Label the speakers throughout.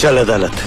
Speaker 1: चल अदालत।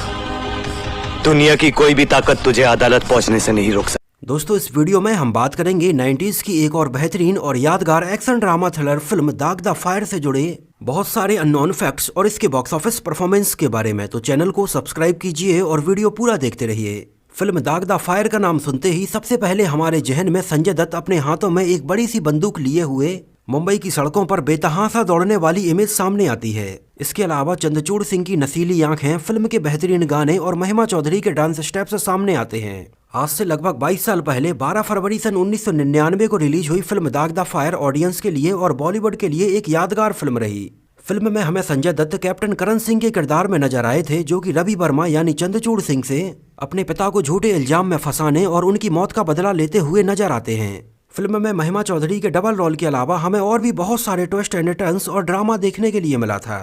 Speaker 1: दुनिया की कोई भी ताकत तुझे अदालत पहुंचने से नहीं रोक सकती।
Speaker 2: दोस्तों, इस वीडियो में हम बात करेंगे 90s की एक और बेहतरीन और यादगार एक्शन ड्रामा थ्रिलर फिल्म दाग द फायर से जुड़े बहुत सारे अननोन फैक्ट्स और इसके बॉक्स ऑफिस परफॉर्मेंस के बारे में। तो चैनल को सब्सक्राइब कीजिए और वीडियो पूरा देखते रहिए। फिल्म दाग द फायर का नाम सुनते ही सबसे पहले हमारे जहन में संजय दत्त अपने हाथों में एक बड़ी सी बंदूक लिए हुए मुंबई की सड़कों पर बेतहासा दौड़ने वाली इमेज सामने आती है। इसके अलावा चंद्रचूड़ सिंह की नसीली आंखें, फिल्म के बेहतरीन गाने और महिमा चौधरी के डांस स्टेप्स सामने आते हैं। आज से लगभग 22 साल पहले 12 फरवरी सन 1999 को रिलीज हुई फिल्म दाग द फायर ऑडियंस के लिए और बॉलीवुड के लिए एक यादगार फिल्म रही। फिल्म में हमें संजय दत्त कैप्टन करण सिंह के किरदार में नजर आए थे, जो कि रवि वर्मा यानी चंद्रचूड़ सिंह से अपने पिता को झूठे इल्जाम में फंसाने और उनकी मौत का बदला लेते हुए नजर आते हैं। फिल्म में महिमा चौधरी के डबल रोल के अलावा हमें और भी बहुत सारे ट्विस्ट एंड टर्न्स और ड्रामा देखने के लिए मिला था।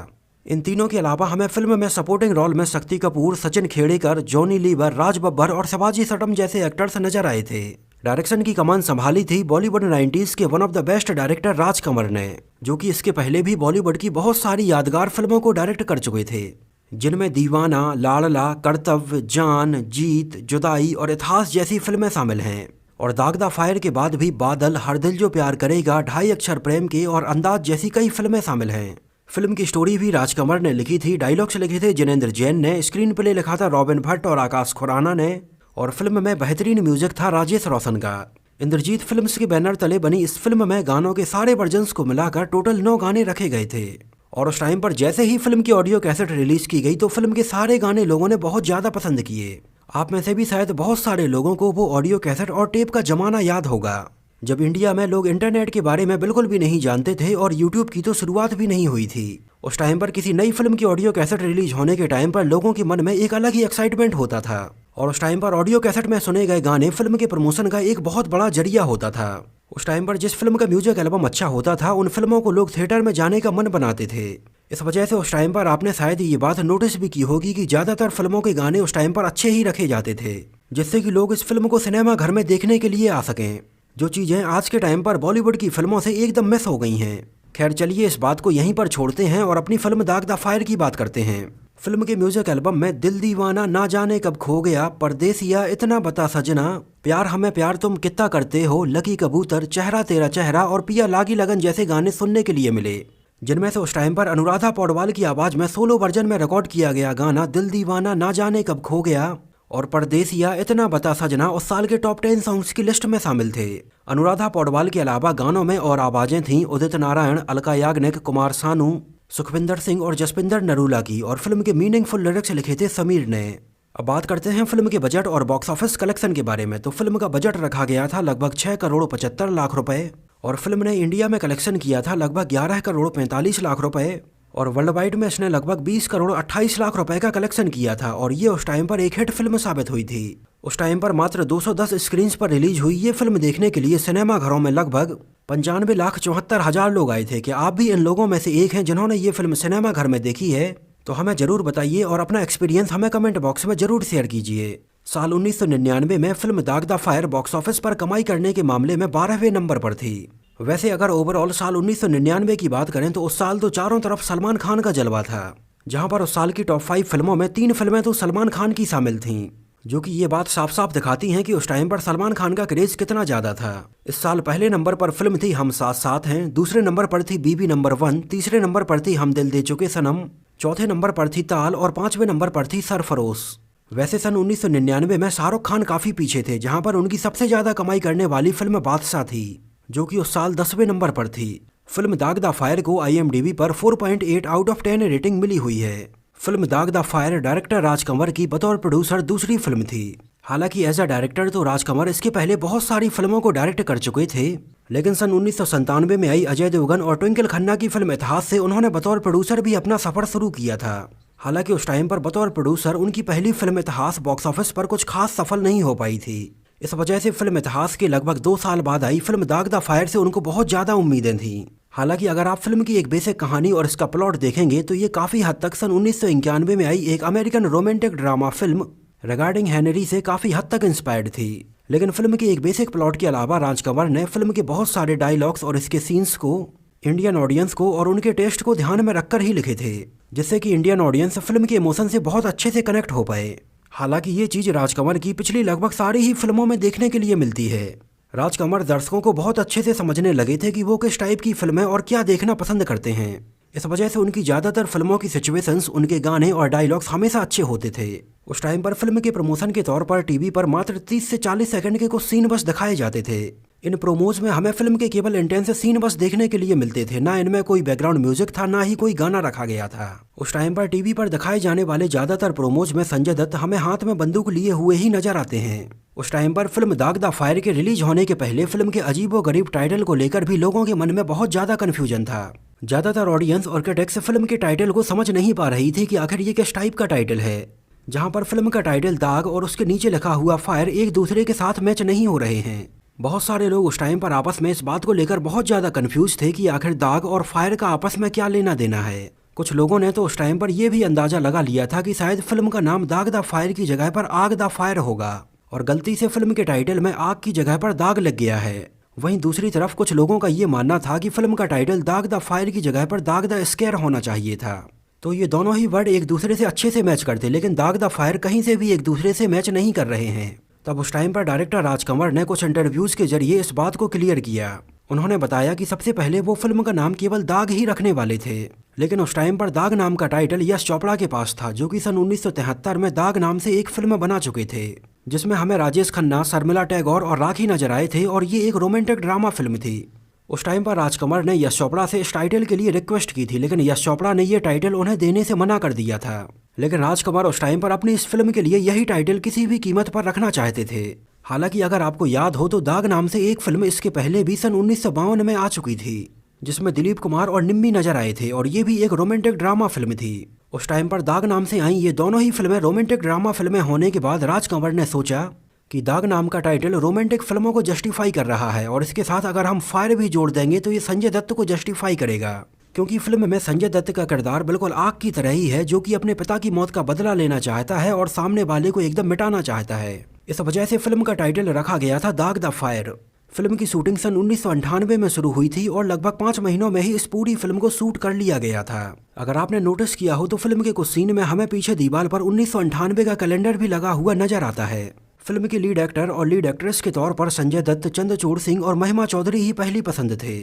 Speaker 2: इन तीनों के अलावा हमें फिल्म में सपोर्टिंग रोल में शक्ति कपूर, सचिन खेड़ेकर, जॉनी लीवर, राज बब्बर और शिवाजी सटम जैसे एक्टर्स नजर आए थे। डायरेक्शन की कमान संभाली थी बॉलीवुड 90s के one of the best director Raj Kanwar ने, जो कि इसके पहले भी बॉलीवुड की बहुत सारी यादगार फिल्मों को डायरेक्ट कर चुके थे, जिनमें दीवाना, लाडला, कर्तव्य, जान, जीत, जुदाई और इतिहास जैसी फिल्में शामिल हैं। और दाग द फायर के बाद भी बादल, हर दिल जो प्यार करेगा, 2.5 अक्षर प्रेम के और अंदाज जैसी कई फिल्में शामिल हैं। फिल्म की स्टोरी भी राज कंवर ने लिखी थी, डायलॉग्स लिखे थे जिनेंद्र जैन ने, स्क्रीन प्ले लिखा था रॉबिन भट्ट और आकाश खुराना ने, और फिल्म में बेहतरीन म्यूजिक था राजेश रोशन का। इंद्रजीत फिल्म्स के बैनर तले बनी इस फिल्म में गानों के सारे वर्जन्स को मिलाकर टोटल 9 गाने रखे गए थे। और उस टाइम पर जैसे ही फिल्म की ऑडियो कैसेट रिलीज की गई तो फिल्म के सारे गाने लोगों ने बहुत ज्यादा पसंद किए। आप में से भी शायद बहुत सारे लोगों को वो ऑडियो कैसेट और टेप का जमाना याद होगा, जब इंडिया में लोग इंटरनेट के बारे में बिल्कुल भी नहीं जानते थे और यूट्यूब की तो शुरुआत भी नहीं हुई थी। उस टाइम पर किसी नई फिल्म की ऑडियो कैसेट रिलीज होने के टाइम पर लोगों के मन में एक अलग ही एक्साइटमेंट होता था, और उस टाइम पर ऑडियो कैसेट में सुने गए गाने फिल्म के प्रमोशन का एक बहुत बड़ा जरिया होता था। उस टाइम पर जिस फिल्म का म्यूजिक एल्बम अच्छा होता था उन फिल्मों को लोग थिएटर में जाने का मन बनाते थे। इस वजह से उस टाइम पर आपने शायद ये बात नोटिस भी की होगी कि ज्यादातर फिल्मों के गाने उस टाइम पर अच्छे ही रखे जाते थे, जिससे कि लोग इस फिल्म को सिनेमा घर में देखने के लिए आ सकें, जो चीजें आज के टाइम पर बॉलीवुड की फिल्मों से एकदम मिस हो गई हैं। खैर चलिए, इस बात को यहीं पर छोड़ते हैं और अपनी फिल्म दाग द फायर की बात करते हैं। फिल्म के म्यूजिक एल्बम में दिल दीवाना, ना जाने कब खो गया, परदेसिया, इतना बता सजना, प्यार हमें प्यार तुम कितना करते हो, लकी कबूतर, चेहरा तेरा चेहरा और पिया लागी लगन जैसे गाने सुनने के लिए मिले, जिनमें से उस टाइम पर अनुराधा पौडवाल की आवाज में सोलो वर्जन में रिकॉर्ड किया गया गाना दिल दीवाना, ना जाने कब खो गया और परदेसिया, इतना बता सजना उस साल के टॉप 10 सॉन्ग्स की लिस्ट में शामिल थे। अनुराधा पौडवाल के अलावा गानों में और आवाजें थीं उदित नारायण, अलका याग्निक, कुमार सानू, सुखविंदर सिंह और जसपिंदर नरूला की, और फिल्म के मीनिंगफुल लिरिक्स लिखे थे समीर ने। अब बात करते हैं फिल्म के बजट और बॉक्स ऑफिस कलेक्शन के बारे में। तो फिल्म का बजट रखा गया था लगभग 6 करोड़ 75 लाख रुपए, और फिल्म ने इंडिया में कलेक्शन किया था लगभग 11 करोड़ 45 लाख रुपए, और वर्ल्ड वाइड में इसने लगभग 20 करोड़ 28 लाख रुपए का कलेक्शन किया था, और ये उस टाइम पर एक हिट फिल्म साबित हुई थी। उस टाइम पर मात्र 210 स्क्रीन पर रिलीज हुई ये फिल्म देखने के लिए सिनेमा घरों में लगभग 95,74,000 लोग आए थे। कि आप भी इन लोगों में से एक हैं जिन्होंने ये फिल्म सिनेमा घर में देखी है? तो हमें जरूर बताइए और अपना एक्सपीरियंस हमें कमेंट बॉक्स में जरूर शेयर कीजिए। साल 1999 में फिल्म दाग द फायर बॉक्स ऑफिस पर कमाई करने के मामले में 12वें नंबर पर थी। वैसे अगर ओवरऑल साल 1999 की बात करें तो उस साल तो चारों तरफ सलमान खान का जलवा था, जहां पर उस साल की टॉप 5 फिल्मों में 3 फिल्में तो सलमान खान की शामिल थीं, जो कि ये बात साफ साफ दिखाती हैं कि उस टाइम पर सलमान खान का क्रेज कितना ज्यादा था। इस साल पहले नंबर पर फिल्म थी हम साथ साथ हैं, दूसरे नंबर पर थी बीबी नंबर 1, तीसरे नंबर पर थी हम दिल दे चुके सनम, चौथे नंबर पर थी ताल और 5वें नंबर पर थी सरफरोश। वैसे सन 1999 में शाहरुख खान काफी पीछे थे, जहां पर उनकी सबसे ज्यादा कमाई करने वाली फिल्म बादशाह थी, जो कि उस साल 10वें नंबर पर थी। फिल्म दाग द फायर को IMDb पर 4.8 आउट ऑफ 10 रेटिंग मिली हुई है। फिल्म दाग the fire director Raj Kanwar की बतौर प्रोड्यूसर दूसरी फिल्म थी। हालांकि एज अ डायरेक्टर तो राज कंवर इसके पहले बहुत सारी फिल्मों को डायरेक्ट कर चुके थे, लेकिन सन 1997 में आई अजय देवगन और ट्विंकल खन्ना की फिल्म इतिहास से उन्होंने बतौर प्रोड्यूसर भी अपना सफर शुरू किया था। हालांकि उस टाइम पर बतौर प्रोड्यूसर उनकी पहली फिल्म इतिहास बॉक्स ऑफिस पर कुछ खास सफल नहीं हो पाई थी। इस वजह से फिल्म इतिहास के लगभग 2 साल बाद आई फिल्म दाग द फायर से उनको बहुत ज्यादा उम्मीदें थीं। हालांकि अगर आप फिल्म की एक बेसिक कहानी और इसका प्लॉट देखेंगे तो ये काफी हद तक सन 1991 में आई एक American romantic drama film regarding Henry से काफी हद तक इंस्पायर्ड थी। लेकिन फिल्म के एक बेसिक प्लॉट के अलावा राज कंवर ने फिल्म के बहुत सारे डायलॉग्स और इसके सीन्स को इंडियन ऑडियंस को और उनके टेस्ट को ध्यान में रखकर ही लिखे थे। जिससे कि इंडियन ऑडियंस फिल्म के इमोशन से बहुत अच्छे से कनेक्ट हो पाए। हालांकि ये चीज़ राजकमल की पिछली लगभग सारी ही फिल्मों में देखने के लिए मिलती है। राजकमल दर्शकों को बहुत अच्छे से समझने लगे थे कि वो किस टाइप की फिल्में और क्या देखना पसंद करते हैं। इस वजह से उनकी ज़्यादातर फिल्मों की सिचुएशंस, उनके गाने और डायलॉग्स हमेशा अच्छे होते थे। उस टाइम पर फिल्म के प्रमोशन के तौर पर टीवी पर मात्र 30 से 40 सेकंड के कुछ सीन बस दिखाए जाते थे। इन प्रोमोज में हमें फिल्म के केवल इंटेंस सीन बस देखने के लिए मिलते थे। ना इनमें कोई बैकग्राउंड म्यूजिक था, ना ही कोई गाना रखा गया था। उस टाइम पर टीवी पर दिखाए जाने वाले ज्यादातर प्रोमोज में संजय दत्त हमें हाथ में बंदूक लिए हुए ही नजर आते हैं। उस टाइम पर फिल्म दाग द फायर के रिलीज होने के पहले फिल्म के अजीबोगरीब टाइटल को लेकर भी लोगों के मन में बहुत ज्यादा कंफ्यूजन था। ज्यादातर ऑडियंस और क्रिटिक्स फिल्म के टाइटल को समझ नहीं पा रही थी कि आखिर ये किस टाइप का टाइटल है, जहां पर फिल्म का टाइटल दाग और उसके नीचे लिखा हुआ फायर एक दूसरे के साथ मैच नहीं हो रहे हैं। बहुत सारे लोग उस टाइम पर आपस में इस बात को लेकर बहुत ज्यादा कंफ्यूज थे कि आखिर दाग और फायर का आपस में क्या लेना देना है। कुछ लोगों ने तो उस टाइम पर यह भी अंदाजा लगा लिया था कि शायद फिल्म का नाम दाग द फायर की जगह पर आग द फायर होगा और गलती से फिल्म के टाइटल में आग की जगह पर दाग लग गया है। वहीं दूसरी तरफ कुछ लोगों का ये मानना था कि फिल्म का टाइटल दाग द फायर की जगह पर दाग द स्केयर होना चाहिए था। तो ये दोनों ही वर्ड एक दूसरे से अच्छे से मैच करते, लेकिन दाग द फायर कहीं से भी एक दूसरे से मैच नहीं कर रहे हैं। तब उस टाइम पर डायरेक्टर राजकमल ने कुछ इंटरव्यूज के जरिए इस बात को क्लियर किया। उन्होंने बताया कि सबसे पहले वो फिल्म का नाम केवल दाग ही रखने वाले थे, लेकिन उस टाइम पर दाग नाम का टाइटल यश चोपड़ा के पास था, जो कि सन 1973 में दाग नाम से एक फिल्म बना चुके थे, जिसमें हमें राजेश खन्ना, शर्मिला टैगोर और राखी नजर आए थे और ये एक रोमांटिक ड्रामा फिल्म थी। उस टाइम पर राजकमल ने यश चोपड़ा से इस टाइटल के लिए रिक्वेस्ट की थी, लेकिन यश चोपड़ा ने यह टाइटल उन्हें देने से मना कर दिया था। लेकिन राजकमल उस टाइम पर अपनी इस फिल्म के लिए यही टाइटल किसी भी कीमत पर रखना चाहते थे। हालांकि अगर आपको याद हो तो दाग नाम से एक फिल्म इसके पहले भी सन 1952 में आ चुकी थी, जिसमें दिलीप कुमार और निम्मी नजर आए थे और ये भी एक रोमांटिक ड्रामा फिल्म थी। उस टाइम पर दाग नाम से आई ये दोनों ही फिल्में रोमांटिक ड्रामा फिल्में होने के बाद राजकमल ने सोचा कि दाग नाम का टाइटल रोमांटिक फिल्मों को जस्टिफाई कर रहा है और इसके साथ अगर हम फायर भी जोड़ देंगे तो ये संजय दत्त को जस्टिफाई करेगा, क्योंकि फिल्म में संजय दत्त का किरदार बिल्कुल आग की तरह ही है, जो कि अपने पिता की मौत का बदला लेना चाहता है और सामने वाले को एकदम मिटाना चाहता है। इस वजह से फिल्म का टाइटल रखा गया था दाग द फायर। फिल्म की शूटिंग सन 1998 में शुरू हुई थी और लगभग 5 महीनों में ही इस पूरी फिल्म को शूट कर लिया गया था। अगर आपने नोटिस किया हो तो फिल्म के कुछ सीन में हमें पीछे दीवार पर 1998 का कैलेंडर भी लगा हुआ नजर आता है। फिल्म के लीड एक्टर और लीड एक्ट्रेस के तौर पर संजय दत्त, चंद्रचूड़ सिंह और महिमा चौधरी ही पहली पसंद थे।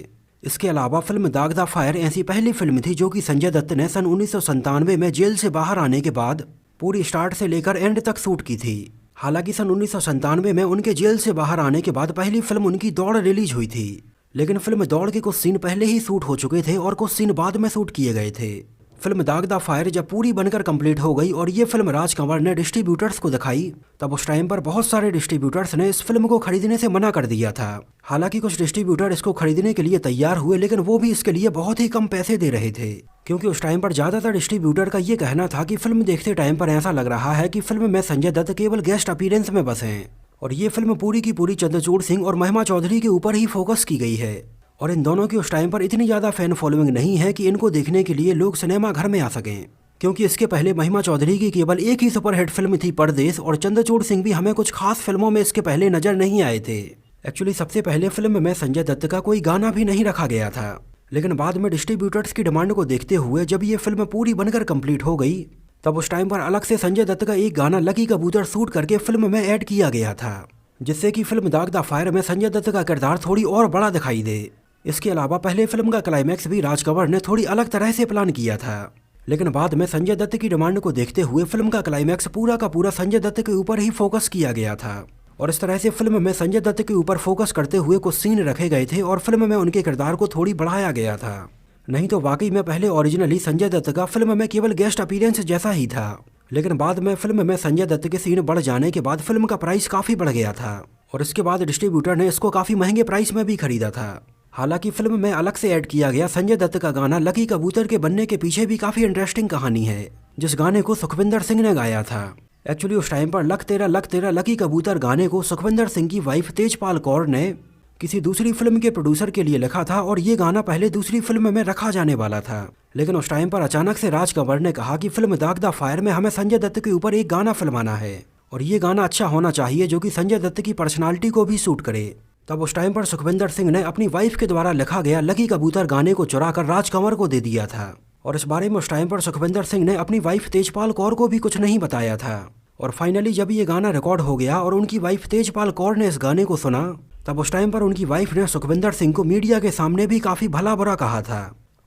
Speaker 2: इसके अलावा फिल्म दाग द फायर ऐसी पहली फिल्म थी जो कि संजय दत्त ने सन 1997 में जेल से बाहर आने के बाद पूरी स्टार्ट से लेकर एंड तक शूट की थी। हालांकि सन 1997 में उनके जेल से बाहर आने के बाद पहली फिल्म उनकी दौड़ रिलीज हुई थी, लेकिन फिल्म दौड़ के कुछ सीन पहले ही शूट हो चुके थे और कुछ सीन बाद में शूट किए गए थे। फिल्म दाग द फायर जब पूरी बनकर कंप्लीट हो गई और ये फिल्म राजकमल ने डिस्ट्रीब्यूटर्स को दिखाई, तब उस टाइम पर बहुत सारे डिस्ट्रीब्यूटर्स ने इस फिल्म को खरीदने से मना कर दिया था। हालांकि कुछ डिस्ट्रीब्यूटर इसको खरीदने के लिए तैयार हुए, लेकिन वो भी इसके लिए बहुत ही कम पैसे दे रहे थे, क्योंकि उस टाइम पर ज्यादातर डिस्ट्रीब्यूटर का ये कहना था कि फिल्म देखते टाइम पर ऐसा लग रहा है कि फिल्म में संजय दत्त केवल गेस्ट अपीयरेंस में बस हैं और ये फिल्म पूरी की पूरी चंद्रचूड़ सिंह और महिमा चौधरी के ऊपर ही फोकस की गई है और इन दोनों की उस टाइम पर इतनी ज़्यादा फैन फॉलोइंग नहीं है कि इनको देखने के लिए लोग सिनेमा घर में आ सकें, क्योंकि इसके पहले महिमा चौधरी की केवल एक ही सुपरहिट फिल्म थी परदेश और चंद्रचूड़ सिंह भी हमें कुछ खास फिल्मों में इसके पहले नजर नहीं आए थे। एक्चुअली सबसे पहले फिल्म में संजय दत्त का कोई गाना भी नहीं रखा गया था, लेकिन बाद में डिस्ट्रीब्यूटर्स की डिमांड को देखते हुए जब ये फिल्म पूरी बनकर कंप्लीट हो गई, तब उस टाइम पर अलग से संजय दत्त का एक गाना लकी कबूतर शूट करके फिल्म में ऐड किया गया था, जिससे कि फिल्म दाग द फायर में संजय दत्त का किरदार थोड़ी और बड़ा दिखाई दे। इसके अलावा पहले फिल्म का क्लाइमैक्स भी राजकमल ने थोड़ी अलग तरह से प्लान किया था, लेकिन बाद में संजय दत्त की डिमांड को देखते हुए फिल्म का क्लाइमैक्स पूरा का पूरा संजय दत्त के ऊपर ही फोकस किया गया था और इस तरह से फिल्म में संजय दत्त के ऊपर फोकस करते हुए कुछ सीन रखे गए थे और फिल्म में उनके किरदार को थोड़ी बढ़ाया गया था। नहीं तो वाकई में पहले ओरिजिनली संजय दत्त का फिल्म में केवल गेस्ट अपीयरेंस जैसा ही था, लेकिन बाद में फिल्म में संजय दत्त के सीन बढ़ जाने के बाद फिल्म का प्राइस काफी बढ़ गया था और इसके बाद डिस्ट्रीब्यूटर ने इसको काफी महंगे प्राइस में भी खरीदा था। हालांकि फिल्म में अलग से ऐड किया गया संजय दत्त का गाना लकी कबूतर के बनने के पीछे भी काफी इंटरेस्टिंग कहानी है, जिस गाने को सुखविंदर सिंह ने गाया था। एक्चुअली उस टाइम पर लक तेरा लकी कबूतर गाने को सुखविंदर सिंह की वाइफ तेजपाल कौर ने किसी दूसरी फिल्म के प्रोड्यूसर के लिए लिखा था और ये गाना पहले दूसरी फिल्म में रखा जाने वाला था, लेकिन उस टाइम पर अचानक से राजकमल ने कहा कि फिल्म दाग द फायर में हमें संजय दत्त के ऊपर एक गाना फिल्माना है और ये गाना अच्छा होना चाहिए जो कि संजय दत्त की पर्सनालिटी को भी सूट करे। तब उस टाइम पर सुखविंदर सिंह ने अपनी वाइफ के द्वारा लिखा गया लकी कबूतर गाने को चुरा कर राजकमल को दे दिया था और इस बारे में उस टाइम पर सुखविंदर सिंह ने अपनी वाइफ तेजपाल कौर को भी कुछ नहीं बताया था। और फाइनली जब ये गाना रिकॉर्ड हो गया और उनकी वाइफ तेजपाल कौर ने इस गाने को सुना, तब उस टाइम पर उनकी वाइफ ने सुखविंदर सिंह को मीडिया के सामने भी काफ़ी भला बुरा कहा था।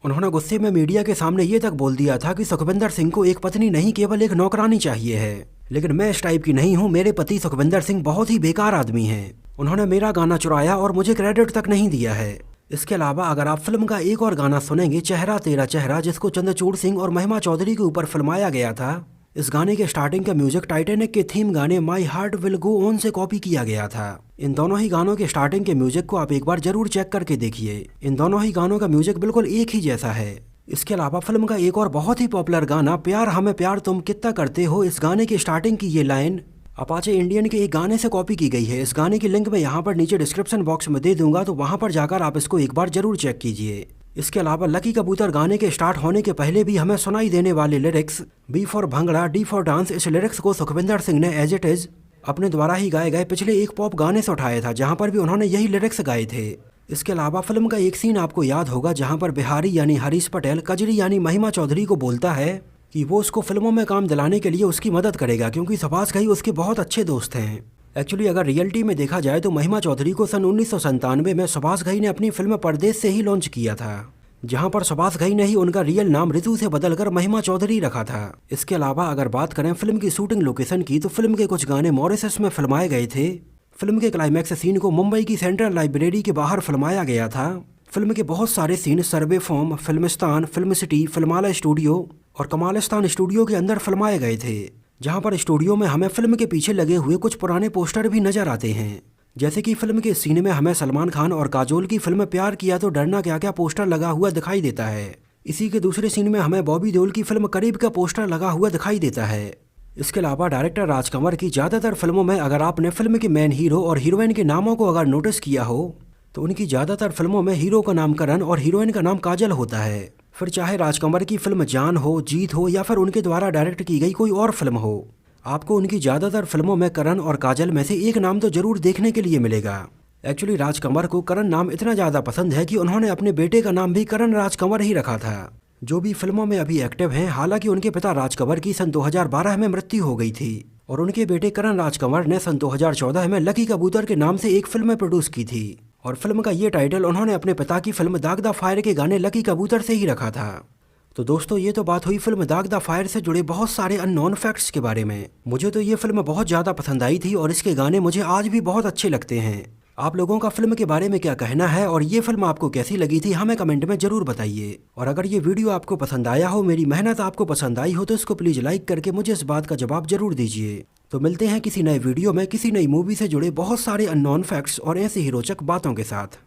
Speaker 2: उन्होंने गुस्से में मीडिया के सामने ये तक बोल दिया था कि सुखविंदर सिंह को एक पत्नी नहीं केवल एक नौकरानी चाहिए है, लेकिन मैं इस टाइप की नहीं हूँ। मेरे पति सुखविंदर सिंह बहुत ही बेकार आदमी हैं। उन्होंने मेरा गाना चुराया और मुझे क्रेडिट तक नहीं दिया है। इसके अलावा अगर आप फिल्म का एक और गाना सुनेंगे, चेहरा तेरा चेहरा, जिसको चंद्रचूड़ सिंह और महिमा चौधरी के ऊपर फिल्माया गया था, इस गाने के स्टार्टिंग का म्यूजिक टाइटैनिक के थीम गाने my heart will go on से कॉपी किया गया था। इन दोनों ही गानों के स्टार्टिंग के म्यूजिक को आप एक बार जरूर चेक करके देखिए। इन दोनों ही गानों का म्यूजिक बिल्कुल एक ही जैसा है। इसके अलावा फिल्म का एक और बहुत ही पॉपुलर गाना प्यार हमें प्यार तुम कितना करते हो, इस गाने की स्टार्टिंग की ये लाइन अपाचे इंडियन के एक गाने से कॉपी की गई है। इस गाने की लिंक मैं यहाँ पर नीचे डिस्क्रिप्शन बॉक्स में दे दूंगा, तो वहाँ पर जाकर आप इसको एक बार जरूर चेक कीजिए। इसके अलावा लकी कबूतर गाने के स्टार्ट होने के पहले भी हमें सुनाई देने वाले lyrics B for bhangra D for dance, इस लिरिक्स को सुखविंदर सिंह ने एज इट इज अपने द्वारा ही गाए गए पिछले एक पॉप गाने से उठाया था, जहाँ पर भी उन्होंने यही लिरिक्स गाए थे। इसके अलावा फिल्म का एक सीन आपको याद होगा जहाँ पर बिहारी यानी हरीश पटेल कजरी यानी महिमा चौधरी को बोलता है कि वो उसको फिल्मों में काम दिलाने के लिए उसकी मदद करेगा, क्योंकि सुभाष घई उसके बहुत अच्छे दोस्त हैं। एक्चुअली अगर रियलिटी में देखा जाए तो महिमा चौधरी को सन 1997 में सुभाष घई ने अपनी फिल्म परदेश से ही लॉन्च किया था, जहां पर सुभाष घई ने ही उनका रियल नाम ऋतु से बदलकर महिमा चौधरी रखा था। इसके अलावा अगर बात करें फिल्म की शूटिंग लोकेशन की, तो फिल्म के कुछ गाने मॉरिशस में फिल्माए गए थे। फिल्म के क्लाइमैक्स सीन को मुंबई की सेंट्रल लाइब्रेरी के बाहर फिल्माया गया था। फिल्म के बहुत सारे सीन सर्वे फॉर्म, Filmistan, film city, Filmalaya studio और कमालिस्तान स्टूडियो के अंदर फिल्माए गए थे, जहां पर स्टूडियो में हमें फिल्म के पीछे लगे हुए कुछ पुराने पोस्टर भी नजर आते हैं। जैसे कि फिल्म के सीन में हमें सलमान खान और काजोल की फिल्म प्यार किया तो डरना क्या क्या पोस्टर लगा हुआ दिखाई देता है। इसी के दूसरे सीन में हमें बॉबी देओल की फिल्म करीब का पोस्टर लगा हुआ दिखाई देता है। इसके अलावा डायरेक्टर राजकंवर की ज़्यादातर फिल्मों में अगर आपने फिल्म के मेन हीरो और हीरोइन के नामों को अगर नोटिस किया हो, तो उनकी ज़्यादातर फिल्मों में हीरो का नाम करण और हीरोइन का नाम काजल होता है। फिर चाहे राजकंवर की फिल्म जान हो, जीत हो या फिर उनके द्वारा डायरेक्ट की गई कोई और फिल्म हो, आपको उनकी ज़्यादातर फिल्मों में करण और काजल में से एक नाम तो जरूर देखने के लिए मिलेगा। एक्चुअली राजकंवर को करण नाम इतना ज़्यादा पसंद है कि उन्होंने अपने बेटे का नाम भी करण राजकंवर ही रखा था, जो भी फिल्मों में अभी एक्टिव हैं। हालांकि उनके पिता राजकंवर की सन 2012 में मृत्यु हो गई थी और उनके बेटे करण राजकंवर ने सन 2014 में लकी कबूतर के नाम से एक फिल्म प्रोड्यूस की थी, और फिल्म का ये टाइटल उन्होंने अपने पिता की फिल्म दाग द फायर के गाने लकी कबूतर से ही रखा था। तो दोस्तों, ये तो बात हुई फिल्म दाग द फायर से जुड़े बहुत सारे अननोन फैक्ट्स के बारे में। मुझे तो ये फिल्म बहुत ज़्यादा पसंद आई थी और इसके गाने मुझे आज भी बहुत अच्छे लगते हैं। आप लोगों का फिल्म के बारे में क्या कहना है और ये फिल्म आपको कैसी लगी थी, हमें कमेंट में जरूर बताइए। और अगर ये वीडियो आपको पसंद आया हो, मेरी मेहनत आपको पसंद आई हो, तो इसको प्लीज़ लाइक करके मुझे इस बात का जवाब जरूर दीजिए। तो मिलते हैं किसी नए वीडियो में किसी नई मूवी से जुड़े बहुत सारे अननोन फैक्ट्स और ऐसे ही रोचक बातों के साथ।